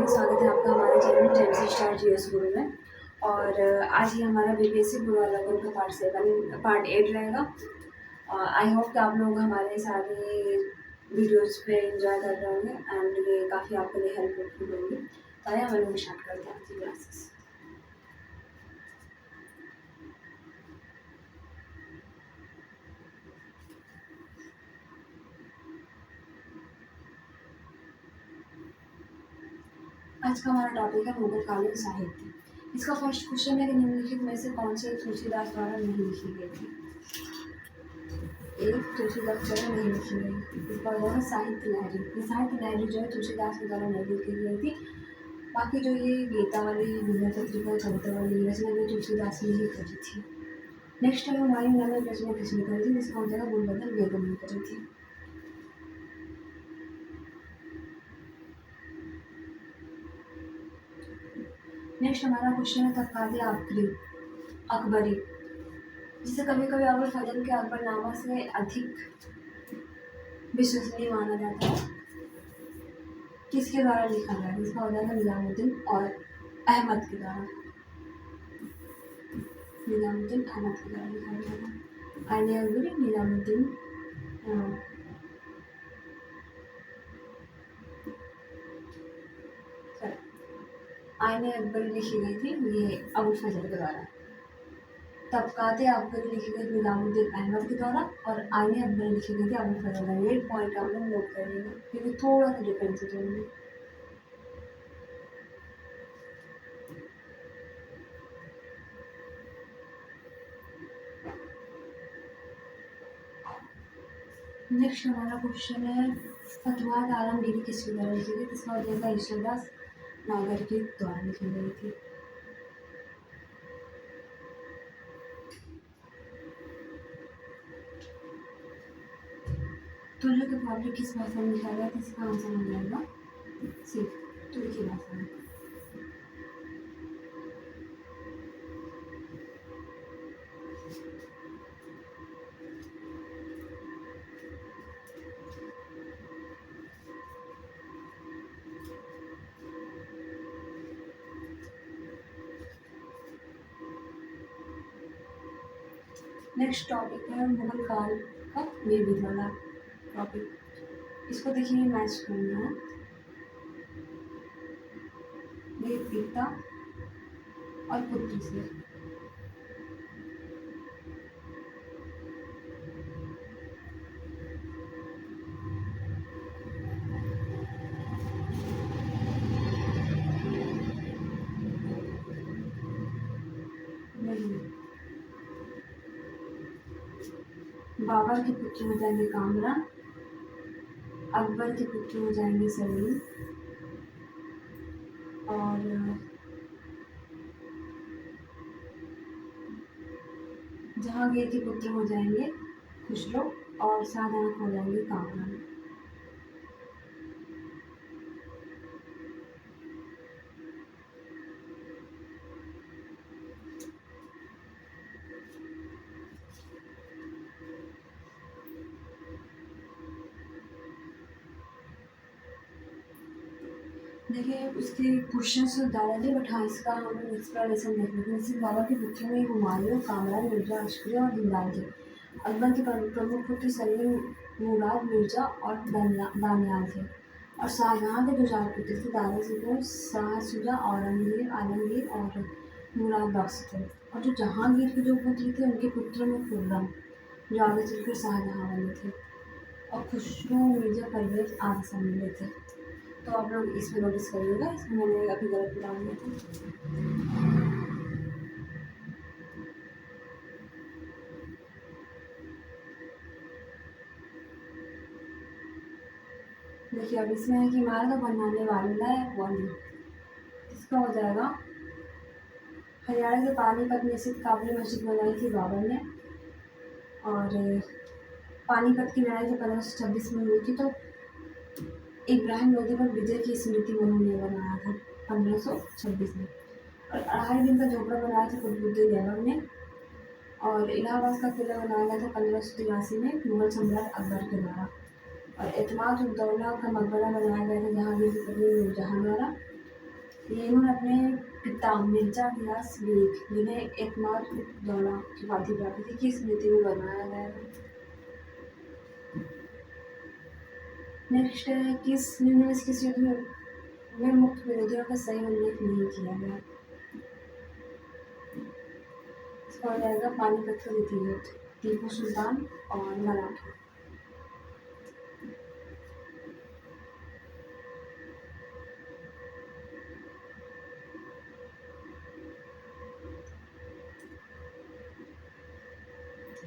Morning, स्वागत है आपका हमारे चैनल जेमसी स्टार जीएस गुरु में। और आज ही हमारा बीपीएससी गुरु वाला गुरु का पार्ट 8 रहेगा। आई होप कि आप लोग हमारे सारे वीडियोस पे एंजॉय कर रहे होंगे एंड ये काफ़ी आपके लिए हेल्पफुल होंगे। तो आइए हम लोग स्टार्ट करते हैं आपकी क्लासेस। आज का हमारा टॉपिक है मुगल कालीन साहित्य। इसका फर्स्ट क्वेश्चन है कि निम्नलिखित में से कौन से तुलसीदास द्वारा नहीं लिखी गई थी। एक तुलसीदास द्वारा नहीं लिखी गई, इसका जो है साहित्य लहरी। ये साहित्य लहरी जो है तुलसीदास के द्वारा नहीं लिखी गई थी। बाकी जो ये गीता वाली विनय पत्रिका कविता वाली रचना जो तुलसीदास ने ही करी थी। नेक्स्ट है हुमायूं नामक रचना किसने करी थी, जिसका मतलब गुलबदन बेगम ने करी थी। नेक्स्ट हमारा क्वेश्चन है तत्कालीन अकबरी, जिसे कभी कभी अबुल फजल के अकबरनामा से अधिक विश्वसनीय माना जाता है, किसके द्वारा लिखा गया। इसका हो जाएगा निजामुद्दीन और अहमद के द्वारा। निजामुद्दीन अहमद के द्वारा लिखा गया था। आईने अकबरी निजामुद्दीन आईने अकबरी लिखी गई थी ये अबुल फजल के द्वारा। तबकाते अकबरी लिखी गई निजामुद्दीन अहमद के द्वारा और आईने अकबरी लिखी गई थी अबुल फजल का। ये पॉइंट आप लोग नोट करिएगा क्योंकि थोड़ा सा डिफरेंस है दोनों। नेक्स्ट हमारा क्वेश्चन है फतवात आलमगीरी किसके द्वारा लिखी गई। इसका हो जाएगा ईश्वरदास नागर के द्वारा लिखी गई थी। तुर्क के प्रॉब्लम किस भाषा में लिखा गया, इसका आंसर हो जाएगा सी, तुर्की भाषा में। नेक्स्ट टॉपिक है मुगल काल का विविध वाला टॉपिक। इसको देखिए मैच करना है। ये पिता और पुत्र से बाबर के पुत्र हो जाएंगे कामरान, अकबर के पुत्र हो जाएंगे सलीम और जहांगीर के पुत्र हो जाएंगे खुसरो और शाहजहां हो जाएंगे कामरान। देखिए उसके क्वेश्चन तो ज़्यादा नहीं, बट हाँ इसका हम लोग एक्सप्लेनेशन देख लेते हैं। जैसे बाबा के पुत्र में हुमायूं, कामरान, मिर्जा अशकरी और दिलदार थे। अकबर के प्रमुख पुत्र सलीम, मुराद, मिर्जा और दानियाल थे। और शाहजहाँ के जो चार पुत्र थे दारा सिकोह, शाह शुजा, औरंगजेब, आलमगीर और मुराद बख्श थे। और जो जहांगीर के जो पुत्र थे उनके पुत्रों में खुर्रम, जो आगे चलकर शाहजहाँ बने थे, और खुसरो, मिर्जा परवेज आदि सम्मिलित थे। तो आप लोग इसमें नोटिस करिएगा, इसमें मैंने अभी गलत डाल दिया था। देखिए अब इसमें है कि इमारत बनाने वाला है वली। इसका हो जाएगा हरियाणा के पानीपत में स्थित काबुली मस्जिद बनाई थी बाबर ने। और पानीपत की लड़ाई जो 1526 में हुई थी, तो इब्राहिम लोधी पर विजय की स्मृति में उन्होंने बनाया था 1526 में। और 2.5 दिन का झोपड़ा बनाया था कुतुबुद्दीन ऐबक ने। और इलाहाबाद का किला बनाया गया था 1583 में मुगल सम्राट अकबर के द्वारा। और एतमाद उद्दौला का मकबरा बनाया गया था जहांगीर की पत्नी नूरजहां द्वारा। ये इन्होंने अपने पिता मिर्जा गियास बेग जिन्हें एतमाद-उद-दौला की उपाधि प्राप्त थी, की स्मृति में बनवाया गया है। नेक्स्ट है किस निम्न में से किस युद्ध में मुख्य विरोधियों का सही उल्लेख नहीं किया गया? इसका हो जाएगा पानीपत का द्वितीय युद्ध, टीपू सुल्तान और मराठा।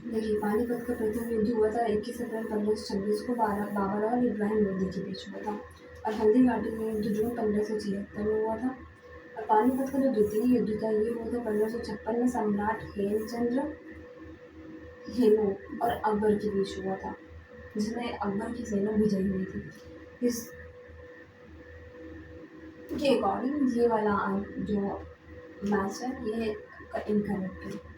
देखिए पानीपत का प्रथम युद्ध हुआ था 21 अप्रैल 1526 को बाबर और इब्राहिम लोदी के बीच हुआ था और हल्दी घाटी में युद्ध जून 1576 में हुआ था। और पानीपत का जो द्वितीय युद्ध था ये हुआ था 1556 में सम्राट हेमचंद्र हेमू और अकबर के बीच हुआ था, जिसमें अकबर की सेना विजयी हुई थी। इस के अकॉर्डिंग ये वाला जो मैच है ये इनकरेक्ट है।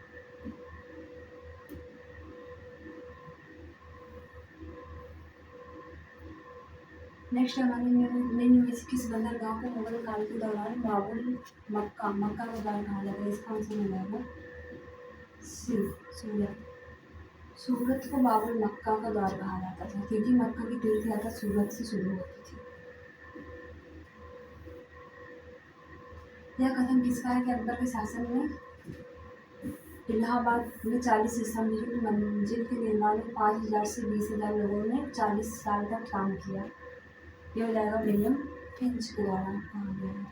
नेक्स्ट हमारे निम्न में से किस बंदरगाह को मुगल काल के दौरान बाबुल मक्का मक्का का द्वार कहा जाता है? इसका आंसर हो जाएगा सी सूरत। सूरत को बाबुल मक्का का द्वार कहा जाता था क्योंकि मक्का की तीर्थ यात्रा सूरत से शुरू होती थी। यह कथन किसका है कि अकबर के शासन में इलाहाबाद में 40 स्तंभ की मंजिल के निर्माण में 5,000 से 20,000 लोगों ने 40 साल तक काम किया? ये हो जाएगा विलियम फिंच के द्वारा कहा गया है।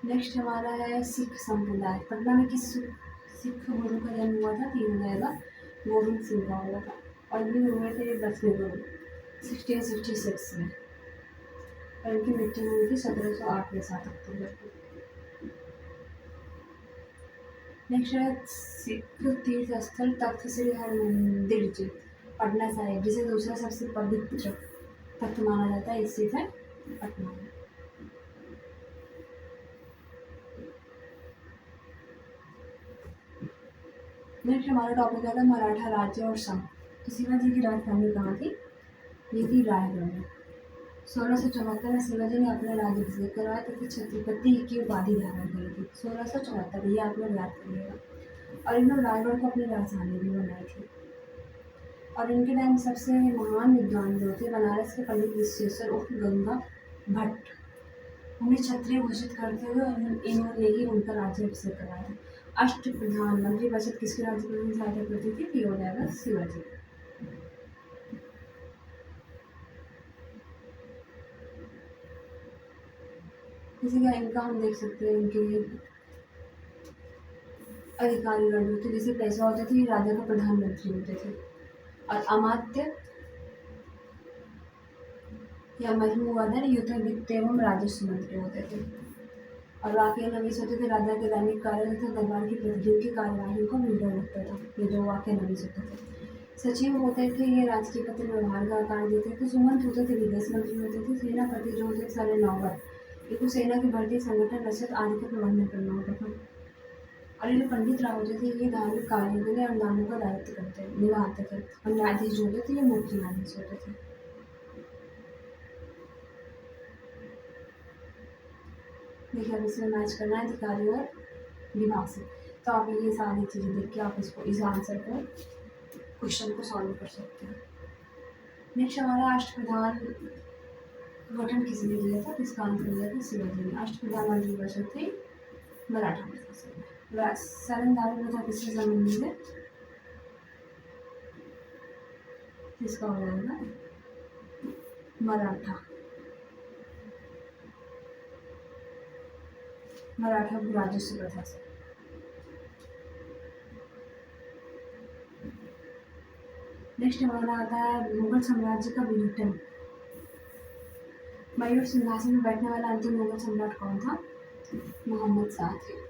नेक्स्ट हमारा है सिख संप्रदाय। पटना में किस सिख गुरु का जन्म हुआ था? तो हो जाएगा गोविंद सिंह का हुआ था और ये हुए थे 10वें गुरु 1666 में और इनकी मृत्यु हुई थी 1708 में 7 अक्टूबर को। नेक्स्ट है सिख तीर्थ स्थल तख्त श्री हरमंदिर जी पटना साहिब, जिसे दूसरा सबसे पवित्र तख्त माना जाता है, स्थित है पटना में। नेक्स्ट हमारा टॉपिक आता है मराठा राज्य और संघ। तो शिवाजी की राजधानी कहाँ थी? ये थी रायगढ़ में। 1674 में शिवाजी ने अपना राज्याभिषेक करवाया तथा छत्रपति की उपाधि धारण करी थी। 1674 ये आप लोग याद करिएगा। और इन्होंने रायगढ़ को अपनी राजधानी भी बनाई थी। और इनके टाइम सबसे महान विद्वान जो थे बनारस के पंडित विश्वेश्वर उर्फ गंगा भट्ट, उन्हें क्षत्रिय घोषित करते हुए इन्होंने ही उनका राज्याभिषेक कराया था। अष्ट प्रधानमंत्री परिषद किसके राज्य में सहायता करती थी? ये हो जाएगा शिवाजी। इसी का इनका हम देख सकते हैं इनके अधिकारी गण होते जैसे पैसा होते थे, राजा का प्रधानमंत्री होते थे और अमात्य या मजमूअदर युद्ध वित्त एवं राजस्व मंत्री होते थे और वाकई नवीस होते थे। राजा के दैनिक कार्य तथा दरबार की प्रतिदिन की कार्यवाही को मिलकर रखता था। ये जो वाकई नवीस होते थे। सचिव होते थे, ये राजकीय पत्र व्यवहार का कार्य देते थे। सुमंत होते थे, विदेश मंत्री होते थे। सेनापति जो होते थे सारे नौकर, इनको सेना की भर्ती संगठन रसद आदि का प्रबंधन करना होता था। और ये जो पंडित राव होते थे ये धार्मिक कार्यों के लिए अनुदानों का दायित्व निभाते थे। और न्यायाधीश जो होते थे ये मुख्य न्यायाधीश होते थे। देखिए अब इसमें मैच करना है अधिकारी और विभाग से, तो आप ये सारी चीज़ें देख के आप इसको इस आंसर को क्वेश्चन को सॉल्व कर सकते हैं। नेक्स्ट हमारा अष्टप्रधान गठन किसने किया था? इसका आंसर हो जाएगा शिवाजी ने। अष्टप्रधान मंत्रिपरिषद थी मराठा में। सरंदारी प्रथा किससे संबंधित है? इसका हो जाएगा मराठा राजस्व प्रथा से। नेक्स्ट हमारा आता है मुगल साम्राज्य का विघटन। मयूर सिंहासन में बैठने वाला अंतिम मुगल सम्राट कौन था? मोहम्मद शाह थे।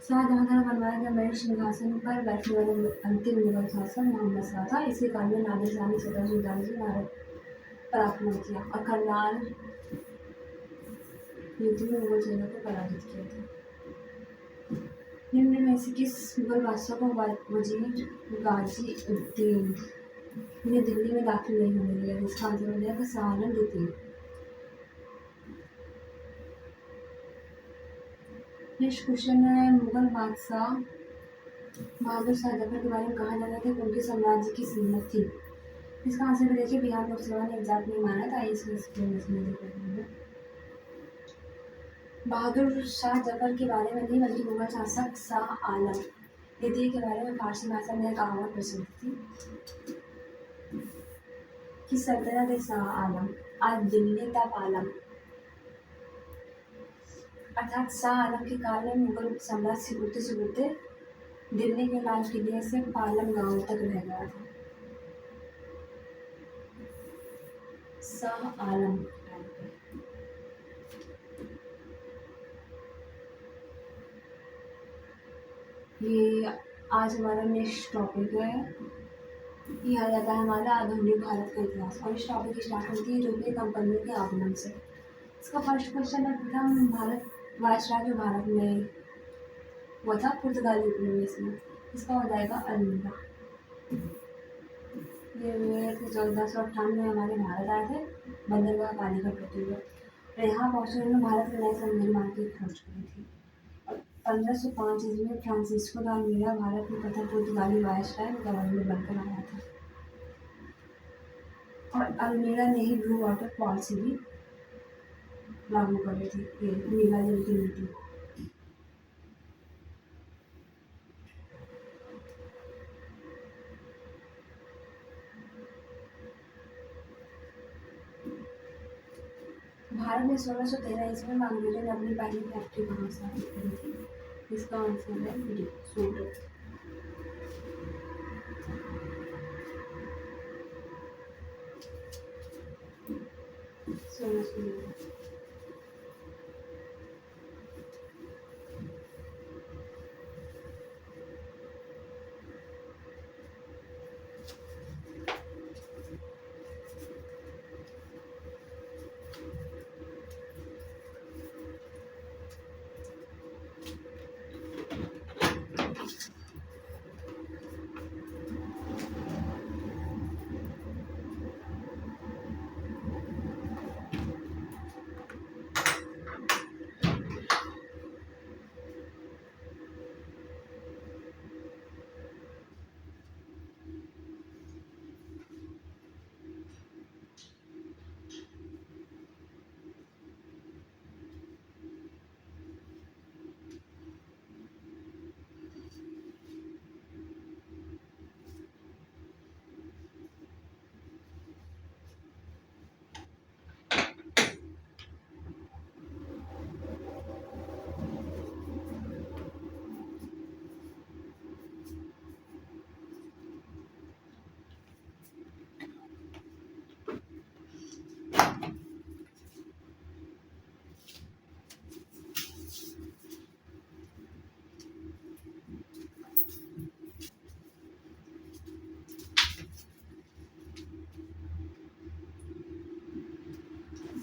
शाहजहां द्वारा बनवाया गया मयूर सिंहासन पर बैठने वाला अंतिम मुगल शासक मोहम्मद शाह था। इसी काल में नादिर शाह ने 1747 में भारत पर आक्रमण किया और करनाल युद्ध में मुगल सेना को पराजित किया था। निम्न में से किस मुगल बादशाह को वजीर गाजी उद्दीन ने दिल्ली में दाखिल नहीं होने दिया? इसका आंसर हो जाएगा शाह आलम द्वितीय। नेक्स्ट क्वेश्चन है, मुगल बादशाह बहादुर शाह जफर के बारे में कहा जाता था कि उनके साम्राज्य की सीमत थी। इसका आंसर भी देखिए, बिहार लोक सेवा ने एग्जाम नहीं माना था, इसलिए इसमें देखिए बहादुर शाह जफर के बारे में नहीं बल्कि मुगल शासक शाह आलम द्वितीय के बारे में फारसी भाषा में कहावत प्रसिद्ध थी कि सल्तनत शाह आलम आज दिल्ली तब आलम, अर्थात शाह आलम के काल में मुगल साम्राज्य सिकुड़ते दिल्ली के लाल किले से पालम गांव तक रह गया था। शाह आलम ये आज हमारा नेक्स्ट टॉपिक है, ये आ जाता है हमारा आधुनिक भारत का इतिहास। और इस टॉपिक की स्टार्ट होती है यूरोपीय कंपनियों के आगमन से। इसका फर्स्ट क्वेश्चन है, प्रथम भारत वायसराय जो भारत में हुआ था पुर्तगाली उपनिवेश में, इसका हो जाएगा अल्मीरा। ये 1458 में हमारे भारत आए थे, बंदरगाह कालीकट होते हुए, और यहाँ पहुँचे उन्होंने भारत के नए संविधान मार्ग की खोज करी थी। और 1505 ईस्वी में फ्रांसिस्को द अल्मीरा भारत में प्रथम पुर्तगाली वायसराय गवर्नर बनकर आया था। और अल्मीरा ने ही ब्लू वाटर पॉलिसी भी लागू कर रही थी, ये नीला जल की नीति। भारत में 1613 ईस्वी में अंग्रेजों ने अपनी पहली फैक्ट्री कहाँ स्थापित करी थी? इसका आंसर है डी, सूरत।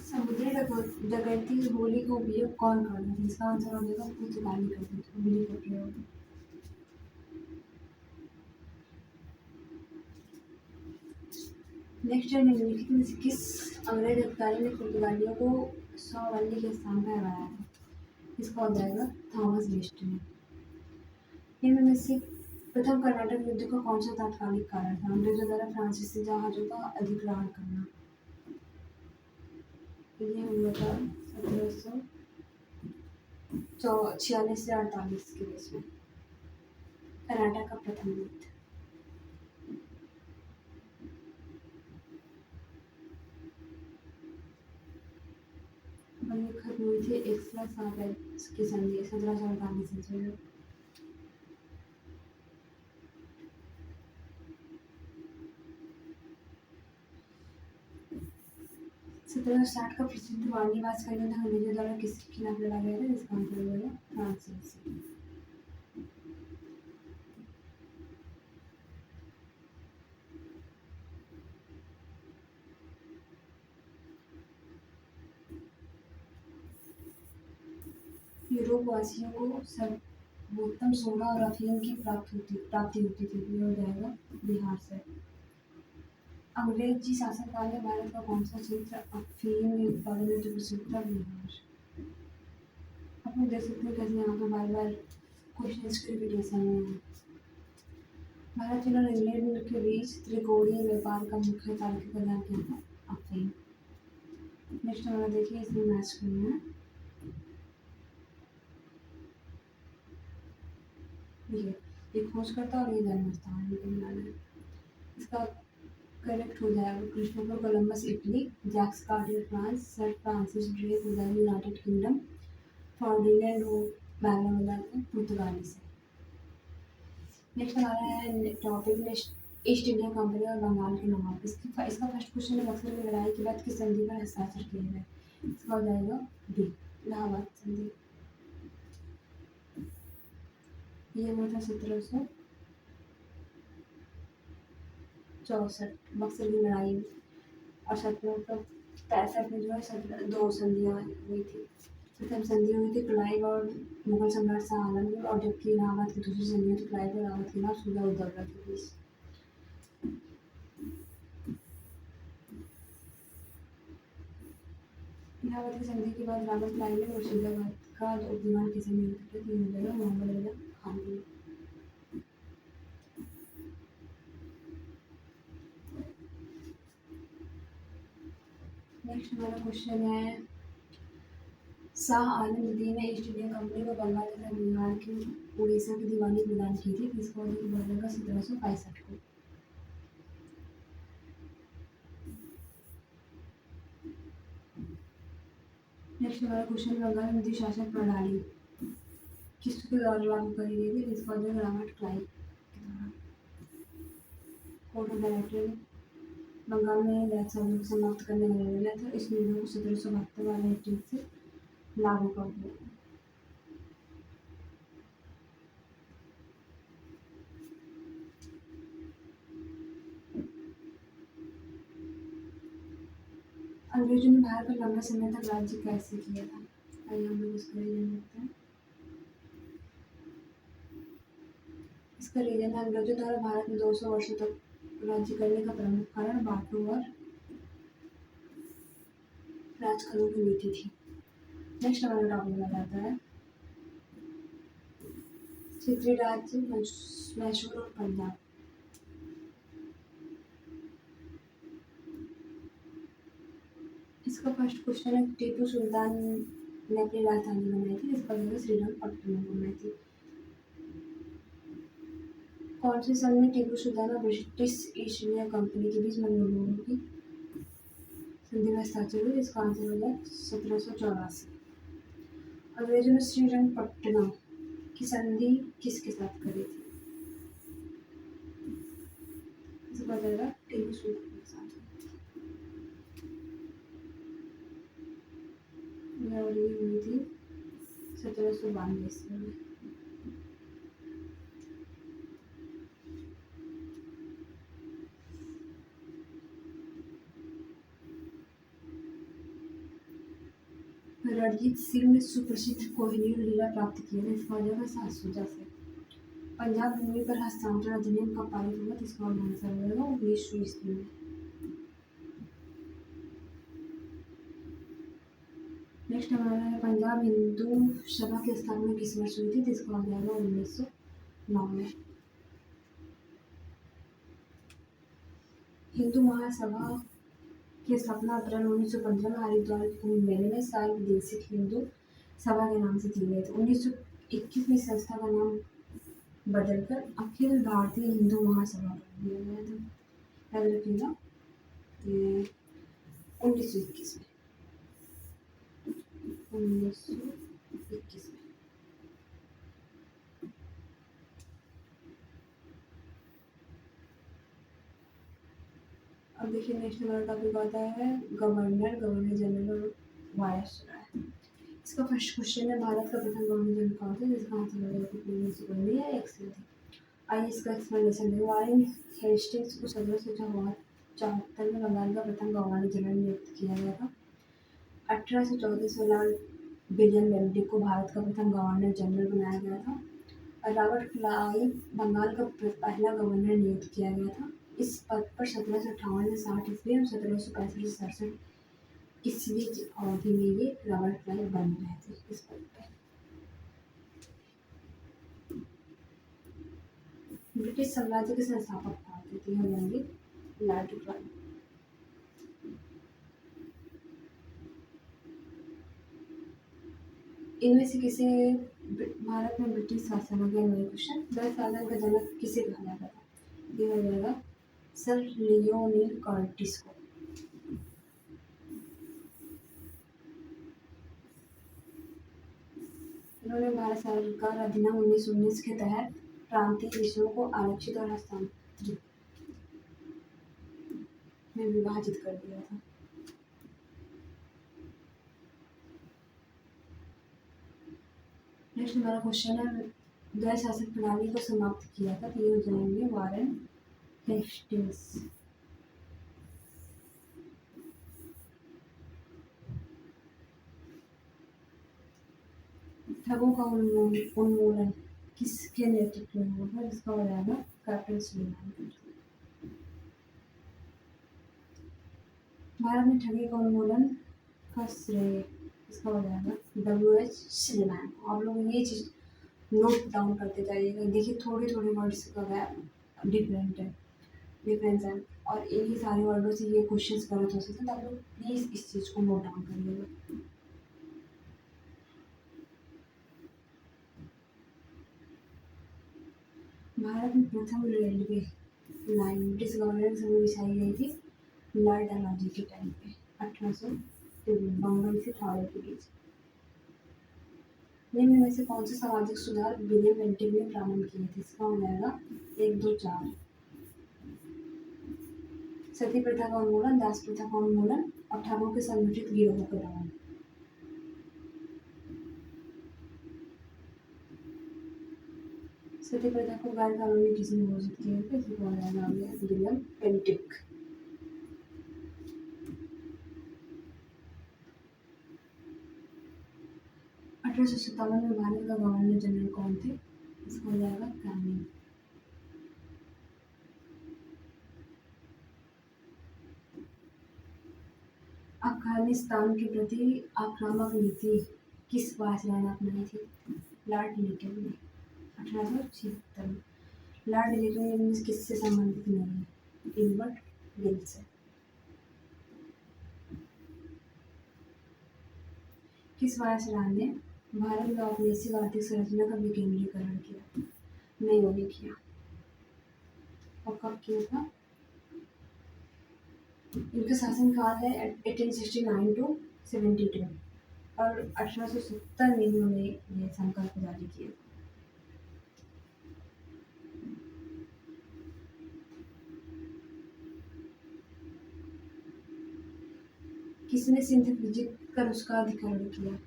समुद्री डकैती होली का उपयोग कौन करता था? इसका आंसर हो जाएगा पुर्तगाली करते थे होली का प्रयोग। नेक्स्ट है, निम्नलिखित में से किस अंग्रेज अधिकारी ने पुर्तगालियों को सौवल्ली के स्थान पर हराया था? इसका हो जाएगा थॉमस वेस्ट ने। इनमें में से प्रथम कर्नाटक युद्ध का कौन सा तात्कालिक कारण था? अंग्रेजों द्वारा फ्रांसीसी जहाजों का अधिग्रहण करना। ये हुआ था 1746 से 48 के बीच में, कर्नाटक का प्रथम युद्ध। ये खत्म हुई थी एक्स्ट्रा की संधि 1748 ईस्वी में। सत्रह सौ साठ का प्रसिद्ध वाणीवास का युद्ध अंग्रेजों द्वारा किसके खिलाफ लड़ा गया था? इसका आंसर हो गया फ्रांस से। यूरोप वासियों को उत्तम सोना और अफीम की प्राप्ति होती थी। ये हो जाएगा बिहार से। अंग्रेजी शासनकाल में भारत का कौन सा क्षेत्र अफीम उत्पादन में जो प्रसिद्ध था? बिहार। आप लोग देख सकते हैं कैसे यहाँ पे बार बार क्वेश्चन के रिपीटेशन है। भारत चीन और इंग्लैंड के बीच त्रिकोणीय व्यापार का मुख्य तार्किक आधार क्या था? अफीम। नेक्स्ट हमारा देखिए, इसमें मैच करना है। देखिए, ये खोजकर्ता और ये जन्मस्थान बनाना है। इसका करेक्ट हो जाएगा Christopher Columbus Italy, Jacques Cartier France, sir Francis Drake हो जाएगा यूनाइटेड किंगडम, फर्डिनेंड हो बैंगलोर हो जाएगा पुर्तगाली से। नेक्स्ट हमारा है टॉपिक ईस्ट इंडिया कंपनी और बंगाल के नवाब। इसका फर्स्ट क्वेश्चन है बक्सर की लड़ाई के बाद किस संधि पर हस्ताक्षर किए गए? इसका हो जाएगा बी, इलाहाबाद संधि। ये हुआ था 1764 बक्सर की लड़ाई, और 1765 में जो है 2 संधियाँ हुई थी। प्रथम संधि हुई थी क्लाइव और मुगल सम्राट शाह आलम की, और जबकि इलाहाबाद की दूसरी संधि हुई थी क्लाइव और रावत के नाम सूबा उदौला के बीच। इलाहाबाद की संधि के बाद रावत क्लाइव ने मुर्शिदाबाद का उपदीवान किसे नियुक्त किया? तीन जगह मोहम्मद रजा खान ने। नेक्स्ट हमारा क्वेश्चन है शाह आलम द्वितीय ने ईस्ट इंडिया कंपनी को बंगाल तथा बिहार की उड़ीसा की दीवानी प्रदान की थी, किसको बढ़ेगा 1765 को। नेक्स्ट हमारा क्वेश्चन बंगाल में शासन प्रणाली किसके द्वारा लागू करी गई थी? जिसका रॉबर्ट क्लाइव के द्वारा। कोर्ट ऑफ डायरेक्टर बंगाल में जाति को समाप्त करने का निर्णय था। इस निर्णय को 1772 वाले एक्ट से लागू कर दिया। अंग्रेजों ने भारत पर लंबे समय तक राज्य कैसे किया था? आइए हम लोग इसका रीजन देखते हैं। इसका रीजन है अंग्रेजों द्वारा भारत में 200 वर्षों तक राज्य करने का प्रमुख कारण बांटो और राज करो की नीति थी। नेक्स्ट हमारा टॉपिक बताता है क्षेत्रीय राज्य मैसूर और पंजाब। इसका फर्स्ट क्वेश्चन है टीपू सुल्तान ने अपनी राजधानी बनाई थी, इसका जगह श्रीरंगपट्टनम बनाई थी। कौन से सन में टीपू सुल्तान और ब्रिटिश ईस्ट इंडिया कंपनी के बीच मंगलूरु की संधि में हस्ताक्षर हुए? इसका आंसर होगा 1784। अंग्रेजों ने श्रीरंगपट्टनम की संधि किसके साथ करी थी? इसका जाएगा टीपू सुल्तान के साथ। और ये हुई थी 1792 ईस्वी में। रणजीत सिंह ने सुप्रसिद्ध कोहिनूर हीरा प्राप्त किया था, इसका वजह 700 से। पंजाब भूमि पर हस्तांतरण अधिनियम कब पारित हुआ? इसका आंसर होगा 1900 ईस्वी में। नेक्स्ट हमारा है पंजाब हिंदू सभा की स्थापना किस वर्ष हुई थी? जिसका हो जाएगा 1909 में। हिंदू महासभा की स्थापना अप्रैल 1915 में हरिद्वार के कुंभ मेले में सार्वदेशिक हिंदू सभा के नाम से की गई थी। 1921 में संस्था का नाम बदलकर अखिल भारतीय हिंदू महासभा कर दिया गया था। याद रखिएगा 1921 में। 1921 में। अब देखिए नेक्स्ट हमारा टॉपिक आता है गवर्नर जनरल और वायसराय। इसका फर्स्ट क्वेश्चन है भारत का प्रथम गवर्नर जनरल कौन थे? जिसका आंसर हो जाएगा या एक्सेल थी। आइए इसका एक्सप्लेनेशन है। वारेन हेस्टिंग्स को 1774 में बंगाल का प्रथम गवर्नर जनरल नियुक्त किया गया था। 1834 में लॉर्ड विलियम बेनेडिक्ट को भारत का प्रथम गवर्नर जनरल बनाया गया था। रॉबर्ट क्लाइव बंगाल का पहला गवर्नर नियुक्त किया गया था। इस पद पर 1758 से 60 ईस्वी और 1765 से 67 ईस्वी की अवधि में ये रॉबर्ट क्लाइव बने रहे थे इस पद पर। ब्रिटिश साम्राज्य के संस्थापक कौन थे? हो जाएंगे लॉर्ड क्लाइव। इनमें से किसे भारत में ब्रिटिश शासन हो गया? वही क्वेश्चन। डच शासन का जनक किसे कहा जाता था? ये हो जाएगा सर लियोनिल कर्टिस को। उन्होंने भारत सरकार अधिनियम 1919 के तहत प्रांतीय विषयों को आरक्षित और हस्तांतरित में विभाजित कर दिया था। नेक्स्ट हमारा क्वेश्चन है द्वैध शासन प्रणाली को समाप्त किया था। तो ये हो जाएंगे वारेन हेस्टिंग्स। ठगों का उन्मूलन किसके नेतृत्व में हुआ? इसका हो जाएगा कैप्टन सुलेमान। भारत में ठगी का उन्मूलन का श्रेय इसका हो जाएगा W.H. सुलेमान। आप लोग ये चीज नोट डाउन करते जाइएगा। देखिए थोड़े थोड़े वर्ड्स का डिफरेंस है और इन्हीं सारे वर्डों से ये क्वेश्चंस गलत हो सकते हैं। तो आप लोग प्लीज इस चीज को नोट डाउन करिएगा। भारत में प्रथम रेलवे लाइन ब्रिटिश गवर्नर के समय बिछाई गई थी लॉर्ड डलहौजी के टाइम पे 1800 बंबई से हावड़ा के बीच। निम्न में से कौन से सामाजिक सुधार विलियम बेंटिक ने प्रारंभ किए थे? इसका हो जाएगा 1, 2, 4। सती प्रथा का उन्मूलन, दास प्रथा का उन्मूलन और ठगों के संगठित गिरोहों का दमन। सती प्रथा को गैर कानूनी किसने घोषित किया था? इसको हो जाएगा विलियम बेंटिक। अठारह सौ सत्तावन में भारत का गवर्नर जनरल कौन थे? इसका हो जाएगा कैनिंग। अफगानिस्तान के प्रति आक्रामक नीति किस वायसराय ने अपनाई थी? लॉर्ड लिटन ने 1876 में। लॉर्ड लिटन किससे संबंधित नहीं है? गिलबर्ट गिल से। किस वायसराय ने भारत में औपनिवेशिक आर्थिक संरचना का विकेंद्रीकरण किया? मेयो ने किया। और कब किया था? इनका शासनकाल है 1869 टू 72 और 1870 में इन्होंने ये संकल्प जारी किया। किसने सिंध विजित कर उसका अधिकरण किया?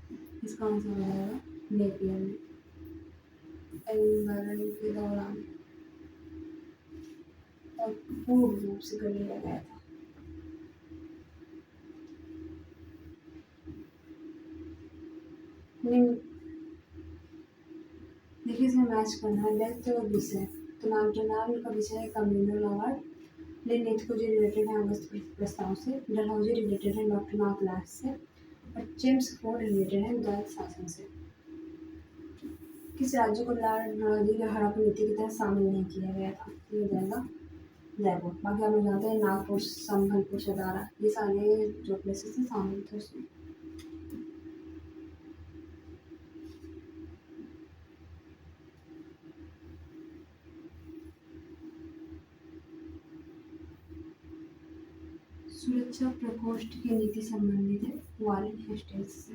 इसका आंसर हो जाएगा नेपियर ने के दौरान और पूर्ण रूप से कर लिया गया था। देखिए इसमें मैच करना है डेप्थ और विषय। तो नामटनाल का विषय है कम्युनल अवार्ड। लेनिथ जी रिलेटेड है अगस्त प्रस्ताव से। डलहौजी रिलेटेड है डॉक्टर नाथ से और जेम्स फोर्ड रिलेटेड है द्वैध शासन से। किस राज्य को लॉर्ड डलहौजी की हड़प नीति की तहत शामिल नहीं किया गया था? ये जाएगा जयपुर। बाकी हम लोग जानते हैं नागपुर, संबलपुर, सतारा ये सारे जो प्लेसेस थे शामिल थे उसमें। सुरक्षा प्रकोष्ठ की नीति संबंधित है वारेन हेस्टिंग्स से।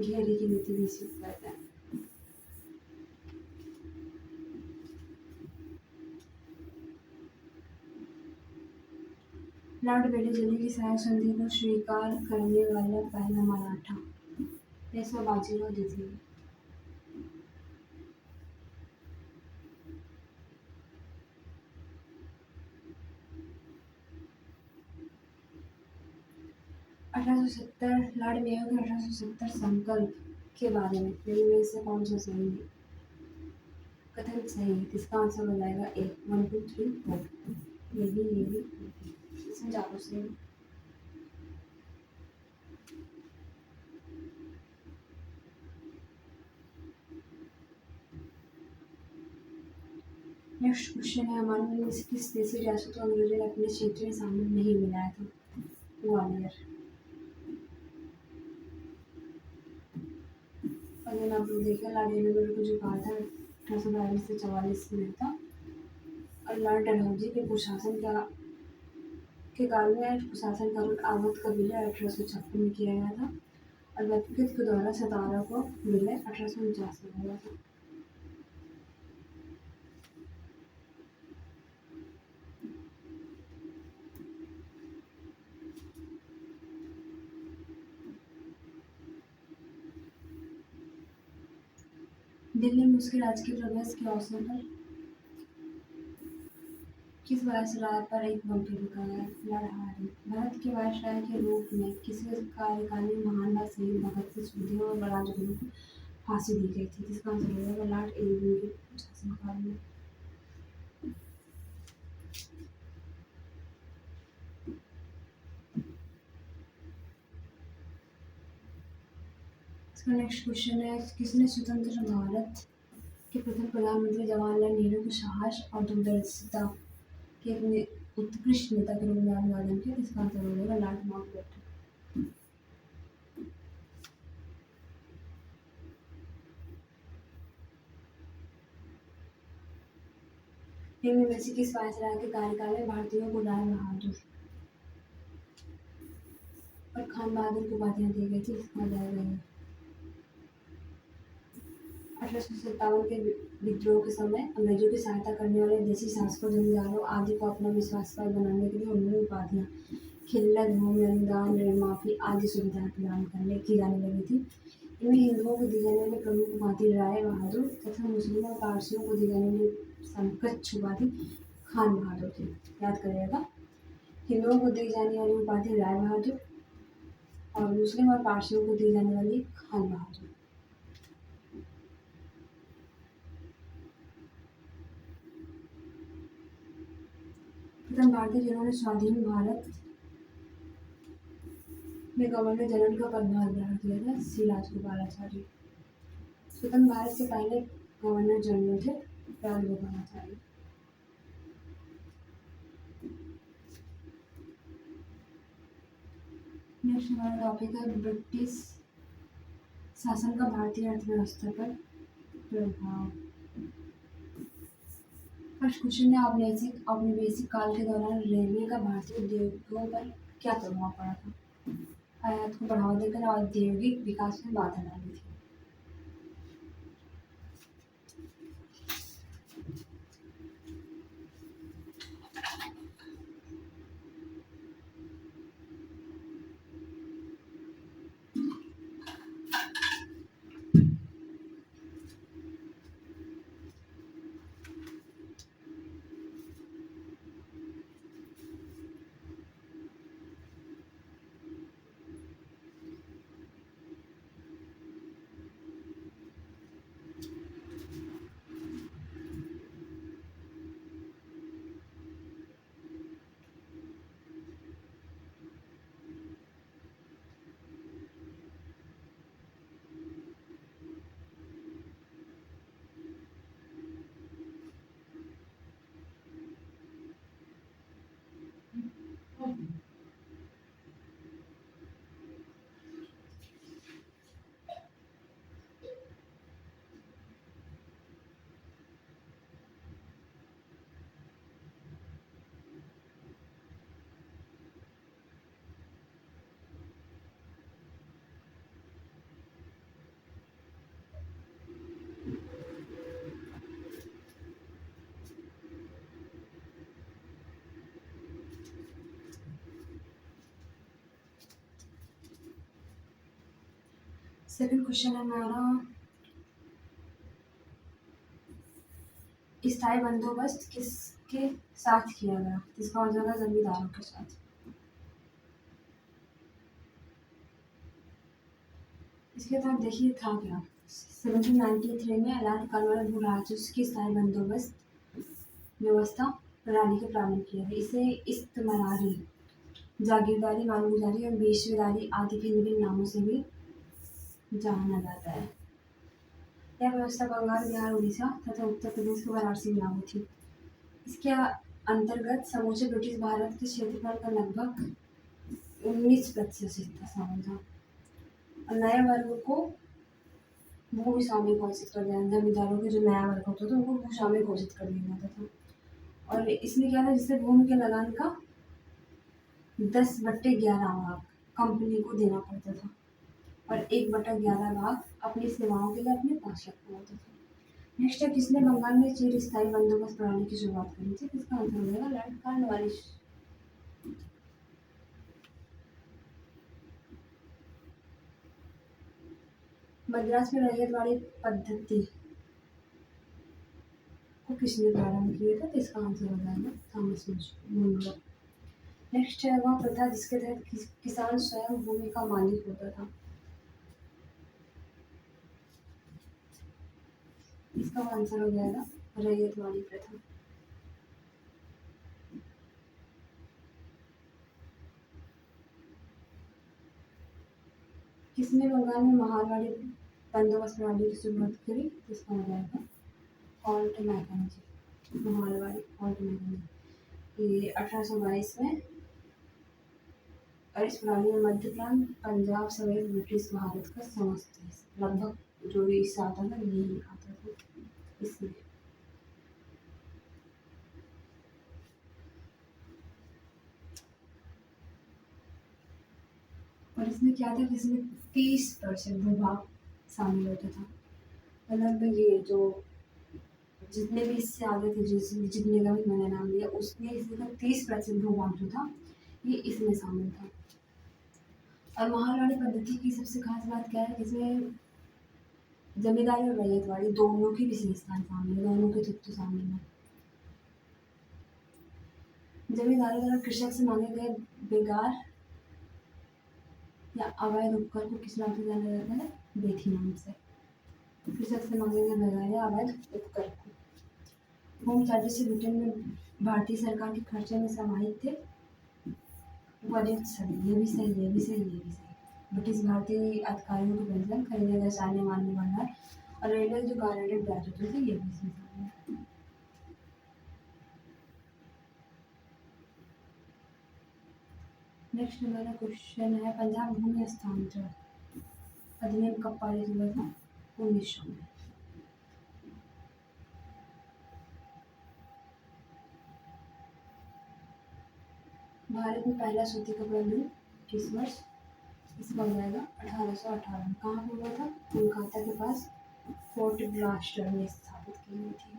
घेरे की नीति भी इसी को कहते हैं। लॉर्ड वेलेस्ली की सहायक संधि को स्वीकार करने वाला पहला मराठा? ऐसा बाजीराव द्वितीय। लॉर्ड मेयो के 1870 संकल्प के बारे में से कौन सा सही है? कथन सही है, इसका आंसर हो जाएगा ए, 1 2 3 4। ये भी इसमें चारों से। नेक्स्ट क्वेश्चन है, हमारे में से किस देशी रियासत को अंग्रेजों ने अपने क्षेत्र में शामिल नहीं बनाया था? ग्वालियर। अगर आप लोग देखें, लाड़ी नगर को जो कहा था 1842 से 44 में था, और लॉर्ड डलहौजी के प्रशासन के काल में प्रशासन का रूल आवध का विलय 1856 में किया गया था, और व्यक्तिगत के द्वारा 17 को विलय 1849 में हुआ था। दिल्ली में उसके राजकीय प्रवेश के अवसर पर किस वायसराय पर एक बम फेंका गया? लड़हारी। भारत के वायसराय के रूप में किसके कार्यकाल में महान व शहीद भगत सिंह, सुखदेव और राजगुरु को फांसी दी गई थी? जिसका आंसर हो जाएगा लॉर्ड इरविन के शासनकाल में। इसका नेक्स्ट क्वेश्चन है, किसने स्वतंत्र भारत के प्रथम प्रधानमंत्री जवाहरलाल नेहरू को साहस और दूरदर्शिता के एक उत्कृष्ट नेता के रूप में अभिवादन किया? इसका आंसर हो जाएगा लॉर्ड माउंटबेटन। निम्न में से किस वायसराय के कार्यकाल में भारतीयों को राय बहादुर और खान बहादुर की उपाधियां दी गई थी? इसका हो जाएगा 1857 के विद्रोह के समय अंग्रेजों की सहायता करने वाले देसी शासकों, जमींदारों आदि को अपना विश्वासपात्र बनाने के लिए उन्होंने उपाधियां खिल्लत, भूमि अनुदान, ऋण माफी आदि सुविधाएं प्रदान करने की जाने लगी थी। इनमें हिंदुओं को दी जाने वाली प्रमुख उपाधि राय बहादुर तथा मुस्लिमों और पारसियों को दी जाने वाली समकक्ष उपाधि खान बहादुर थी। याद करिएगा, हिंदुओं को दी जाने वाली उपाधि राय बहादुर और मुस्लिम और पारसियों को दी जाने वाली खान बहादुर। प्रथम भारतीय जिन्होंने स्वाधीन भारत में गवर्नर जनरल का पदभार ग्रहण किया था, सी राजगोपालाचारी। स्वतंत्र भारत से पहले गवर्नर जनरल थे राजगोपालाचारी। नेक्स्ट हमारा टॉपिक है ब्रिटिश शासन का भारतीय अर्थव्यवस्था पर प्रभाव। फर्स्ट क्वेश्चन है, औपनिवेशिक काल के दौरान रेलवे का भारतीय उद्योगों पर क्या प्रभाव पड़ा था? आयात को बढ़ावा देकर औद्योगिक विकास में बाधा डाली थी। सेकंड क्वेश्चन है हमारा, स्थायी बंदोबस्त किसके साथ किया गया? इसका हो जाएगा जमींदारों के साथ। इसके तहत देखिए था क्या, 1793 में अलाद कानून भू राजस्व की स्थायी बंदोबस्त व्यवस्था प्रणाली के प्रारंभ किया है। इसे इस्तमरारी, जागीरदारी, मालगुजारी और पेशवेदारी आदि के विभिन्न नामों से भी जाना जाता है। यह व्यवस्था बंगाल, बिहार, उड़ीसा तथा उत्तर प्रदेश के वाराणसी में लागू थी। इसके अंतर्गत समूचे ब्रिटिश भारत के क्षेत्रफल का लगभग 19% शामिल था और नए वर्ग को भू स्वामी घोषित कर दिया। जमींदारों के जो नया वर्ग होता था उनको भू स्वामी घोषित कर दिया जाता था। और इसमें क्या था, जिससे भूमि के लगान का 10/11 भाग कंपनी को देना पड़ता था और 1/11 भाग अपनी सेवाओं के लिए अपने पास रखना होता था। नेक्स्ट है, किसने बंगाल में चिर स्थायी बंदोबस्त प्रणाली की शुरुआत करी थी? इसका आंसर हो जाएगा लॉर्ड कॉर्नवालिस। मद्रास में रैयतवाड़ी पद्धति को किसने प्रारंभ किया था? तो इसका आंसर हो जाएगा थॉमस मुनरो। नेक्स्ट है, वह प्रथा जिसके तहत किसान स्वयं भूमि का मालिक होता था। इसका आंसर हो जाएगा रैयतवाड़ी प्रथा। किसने बंगाल में महारवाड़ी बंदोबस्त प्रणाली की शुरुआत करी? तो इसका हो जाएगा हॉल्ट मैकेंजी। महारवाड़ी हॉल्ट मैकेंजी ये 1822 में। और इस प्रणाली में मध्य प्रांत, पंजाब समेत ब्रिटिश भारत का समस्त लगभग जो भी हिस्सा आता था यही आता था इसमें। और इसमें क्या था कि इसमें 30% भूभाग शामिल होता था। मतलब ये जो जितने भी इससे आगे थे, जितने का भी मैंने नाम लिया, उसमें इसमें 30% भूभाग जो था ये इसमें शामिल था। और महारवाड़ी पद्धति की सबसे खास बात क्या है, इसमें जमींदारी और रैयतवाड़ी दोनों की विशेषताएं शामिल है, दोनों के तत्व शामिल है। जमींदारों द्वारा कृषक से मांगे गए बेगार या अवैध उपकर को किस नाम से जाना जाता है? बेथी नाम से। कृषक से मांगे गए बेगार या अवैध उपकर को होम चार्जेस से ब्रिटेन में भारतीय सरकार के खर्चे में समाहित थे। बजट सही, ये भी सही, ये भी सही, ये भी सही। ब्रिटिश भारतीय अधिकारियों के पेंशन, खरीदे गए सैन्य माल में भंडार और रेलवे जो गारंटेड ब्याज होते थे, ये भी इसमें शामिल है। नेक्स्ट हमारा क्वेश्चन है, पंजाब भूमि हस्तांतरण अधिनियम कब पारित हुआ था? 1900 में। भारत में पहला सूती कपड़ा मिल किस वर्ष? इसका हो जाएगा 1818 में। कहाँ पे हुआ था? कोलकाता के पास फोर्ट ग्लास्टर में स्थापित की गई थी।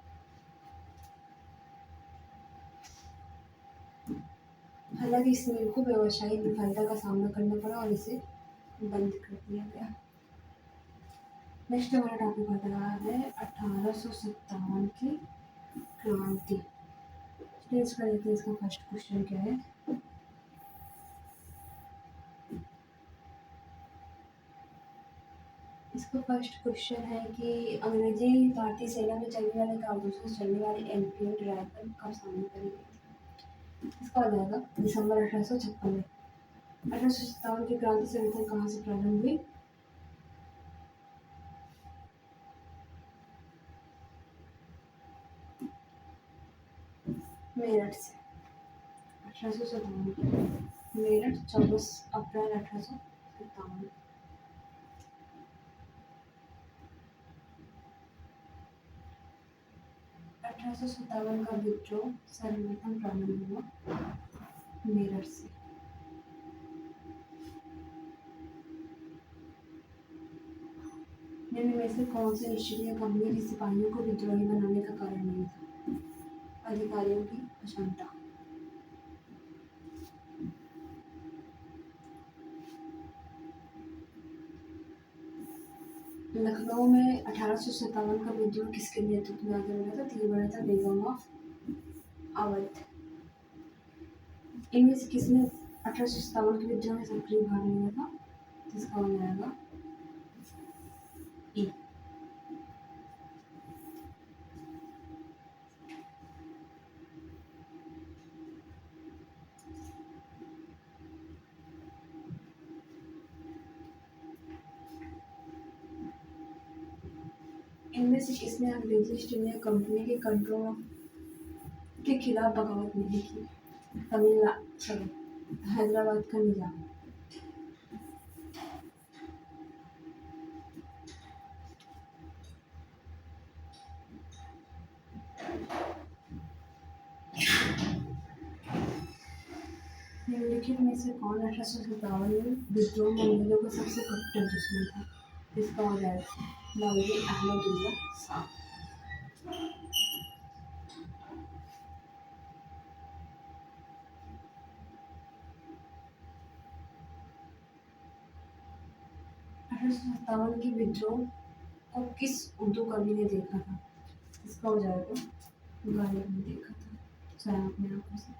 हालांकि इस मिल को व्यावसायिक विफलता का सामना करना पड़ा और इसे बंद कर दिया गया। नेक्स्ट हमारा टॉपिक आता है 1857 की क्रांति। इसका देखिए, इसका फर्स्ट क्वेश्चन क्या है। इसका फर्स्ट क्वेश्चन है कि अंग्रेजी भारतीय सेना में चलने वाले कारतूसों से चलने वाली एनफील्ड राइफल कब शामिल करी गई? इसका हो जाएगा दिसंबर 1856 में। 1857 की क्रांति संगठन कहाँ से प्रारंभ हुई? मेरठ से। 1857 मेरठ 24 अप्रैल 1857। 1857 का विद्रोह सर्वप्रथम प्रारंभ हुआ मेरठ से। निम्न में से कौन सा ईस्ट कंपनी के सिपाहियों को विद्रोही बनाने का कारण नहीं था? अधिकारियों की अक्षमता। लखनऊ में 1857 का विद्रोह किसके नेतृत्व में आगे बढ़ा था? तो ये बढ़ा था बेगम ऑफ अवध। इनमें से किसने 1857 के विद्रोह में सक्रिय भाग लिया था? जिसका हो जाएगा ई इनमें से किसने अंग्रेजी ईस्ट इंडिया कंपनी के कंट्रोल के खिलाफ बगावत नहीं की? तमिलनाडु, सॉरी, हैदराबाद का निजाम। निम्नलिखित में से कौन 1857 में विद्रोह में अंग्रेजों का सबसे कट्टर दुश्मन था? इसका हो जाएगा मौलवी अहमदुल्ला शाह। 1857 के विद्रोह को किस उर्दू कवि ने देखा था? इसका हो जाएगा गालिब ने देखा था स्वयं अपने आंखों से।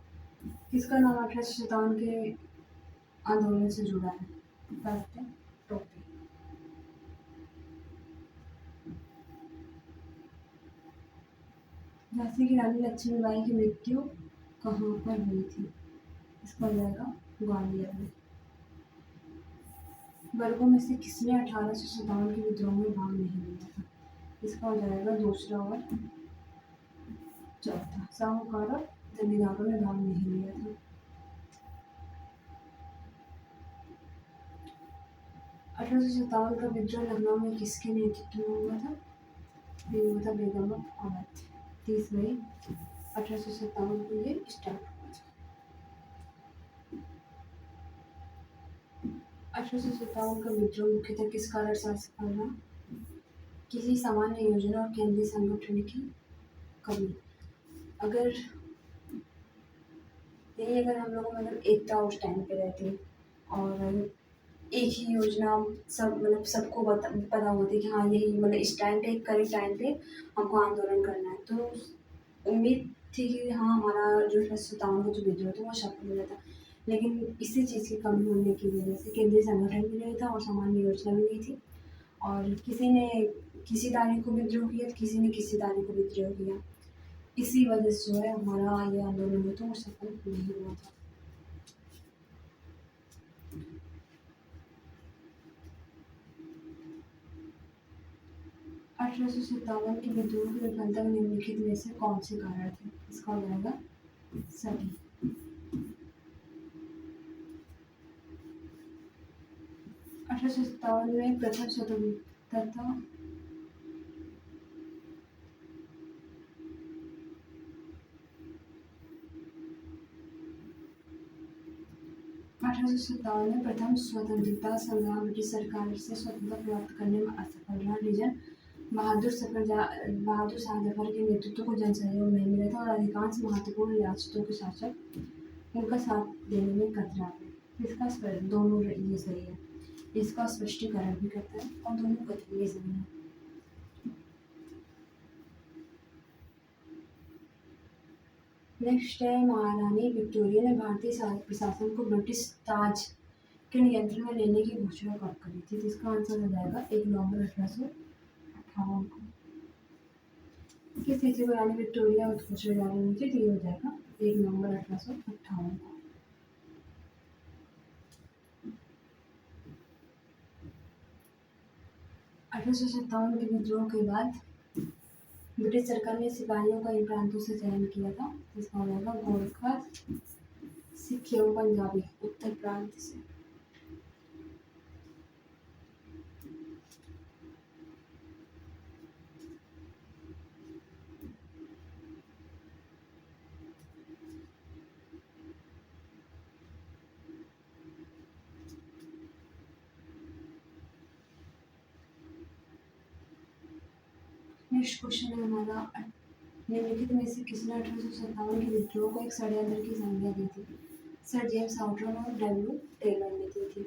किसका नाम 1857 के आंदोलन से जुड़ा है? रास्ते टोपी। झांसी की रानी लक्ष्मीबाई की मृत्यु कहाँ पर हुई थी? इसका हो जाएगा ग्वालियर में। वर्गों में से किसने 1857 के विद्रोह में भाग नहीं लिया था? इसका हो जाएगा दूसरा और चौथा। साहूकार और जमींदारों ने भाग नहीं लिया था। 1857 का विद्रोह लखनऊ में किसके नेतृत्व में हुआ था? ये हुआ था बेगम अवध। 30 मई 1857 को ये स्टार्ट हुआ था। 1857 का विद्रोह मुख्यतः किस कारण से असफल रहा? किसी सामान्य योजना और केंद्रीय संगठन की कमी। अगर हम लोगों में अगर एकता उस टाइम पे रहती और एक ही योजना सब मतलब सबको पता होती कि हाँ यही मतलब इस टाइम पे करेक्ट टाइम पे हमको आंदोलन करना है, तो उम्मीद थी कि हाँ हमारा जो 1857 का जो विद्रोह था वो सफल हो जाता। लेकिन इसी चीज़ की कमी होने की वजह से केंद्रीय संगठन भी नहीं था और सामान्य योजना भी नहीं थी, और किसी ने किसी तारीख को विद्रोह किया तो किसी ने किसी तारीख को विद्रोह किया। इसी वजह से जो है हमारा ये आंदोलन जो था वो सफल नहीं हुआ था। अठारह सौ सत्तावन के विद्रोह की विफलता में निम्नलिखित में से कौन से कारण थे? इसका हो जाएगा सभी। 1857 में प्रथम स्वतंत्रता 1857 में प्रथम स्वतंत्रता संग्राम ब्रिटिश सरकार से स्वतंत्रता प्राप्त करने में असफल रहा। रीजन बहादुर शाह जफर के नेतृत्व को जन सहयोग नहीं मिला था और अधिकांश महत्वपूर्ण रियासतों के शासक उनका साथ देने में कतरा थे। इसका दोनों ये सही है, इसका स्पष्टीकरण भी करता है और दोनों कथन ये सही है। नेक्स्ट है महारानी विक्टोरिया ने भारतीय प्रशासन को ब्रिटिश ताज के नियंत्रण में लेने की घोषणा कब करी थी? जिसका आंसर हो जाएगा 1 नवंबर 1858 को। किस तिथि को रानी विक्टोरिया घोषणा जारी हुई थी? तो ये हो जाएगा 1 नवंबर 1858 को। अठारह के विद्रोह के बाद ब्रिटिश सरकार ने सिपाहियों का इन प्रांतों से चयन किया था। इसका हो जाएगा गोरखा, सिख एवं पंजाबी उत्तर प्रांत से। नेक्स्ट क्वेश्चन है हमारा, निम्नलिखित में से किसने 1857 के विद्रोह को एक षड्यंत्र की संज्ञा दी थी? सर जेम्स आउटरन और डब्ल्यू टेलर ने दी थी।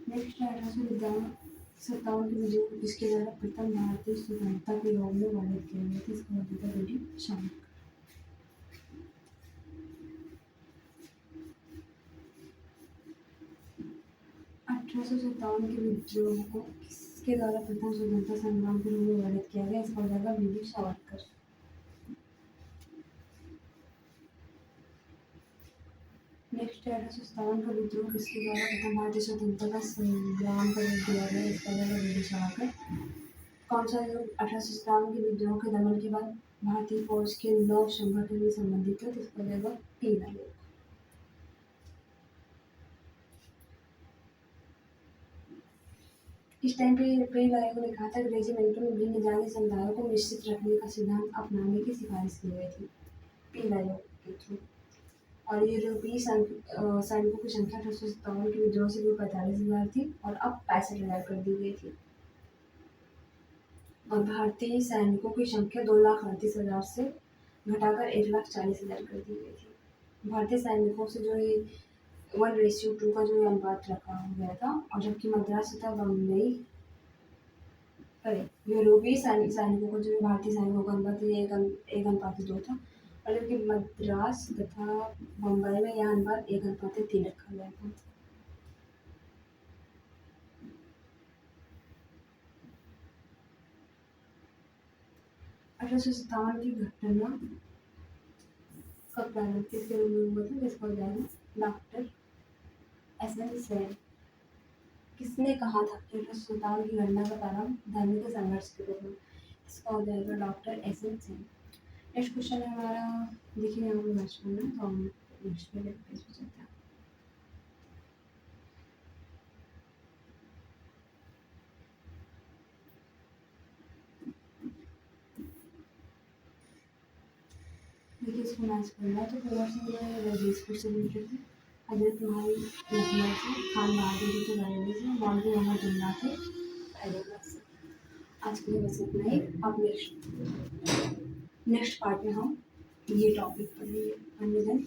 नेक्स्ट है 1857 के विद्रोह को किसके द्वारा प्रथम भारतीय स्वतंत्रता के योग में वर्णित किया गया था? इसका मतलब है बीडी शामक। 1857 के विद्रोह को किसके द्वारा प्रथम स्वतंत्रता संग्राम के रूप में वर्णित किया गया? इसका हो जाएगा वीर सावरकर। नेक्स्ट है 1857 का विद्रोह किसके द्वारा प्रथम भारतीय स्वतंत्रता संग्राम का रूप दिया गया? इसका हो जाएगा वीर सावरकर। कौन सा युग 1857 के विद्रोह के दमन के बाद भारतीय फौज के नौ संगठन में संबंधित है, तो इसका जाएगा पहला युग। इस टाइम पे पेल आयोग ने कहा था कि रेजिमेंटों में भिन्न जाति समुदायों को मिश्रित रखने का सिद्धांत अपनाने की सिफारिश की गई थी पेल आयोग के थ्रू। और यूरोपीय सैनिकों की संख्या 1857 के विद्रोह से भी 45,000 थी और अब 65,000 कर दी गई थी। और भारतीय सैनिकों की संख्या 2,38,000 से घटाकर 1,40,000 कर दी गई थी। भारतीय सैनिकों से जो ये 1:2 का जो अनुपात रखा गया था, और जबकि मद्रास तथा बम्बई यूरोपीय सैनिकों का जो भारतीय सैनिकों का अनुपात एक अनुपात 2 था, और जबकि मद्रास तथा बम्बई में यह अनुपात 1:3 रखा गया था। अठारह की घटना कब प्रारंभ किसके रूप में हुआ था, जिसका हो जाएगा डॉक्टर एसएन सेन। किसने कहा था कि 1857 की घटना का प्रारंभ धर्म के संघर्ष के रूप में, इसका हो जाएगा doctor SN Sen. Next question है हमारा, देखिए यहाँ पे मैच करना है, तो हम नेक्स्ट पेज पे चलते हैं। देखिए इसको मैच करना है, तो कुंवर सिंह जो है जगदीशपुर से रिलेटेड थे, हजरत महल लखनऊ से, खान बहादुर जी थे बरेली से, मौलवी अहमद जिन्ना थे हैदराबाद से। आज के लिए बस इतना ही। अब नेक्स्ट पार्ट में हम ये टॉपिक पढ़ेंगे अन्य दिन।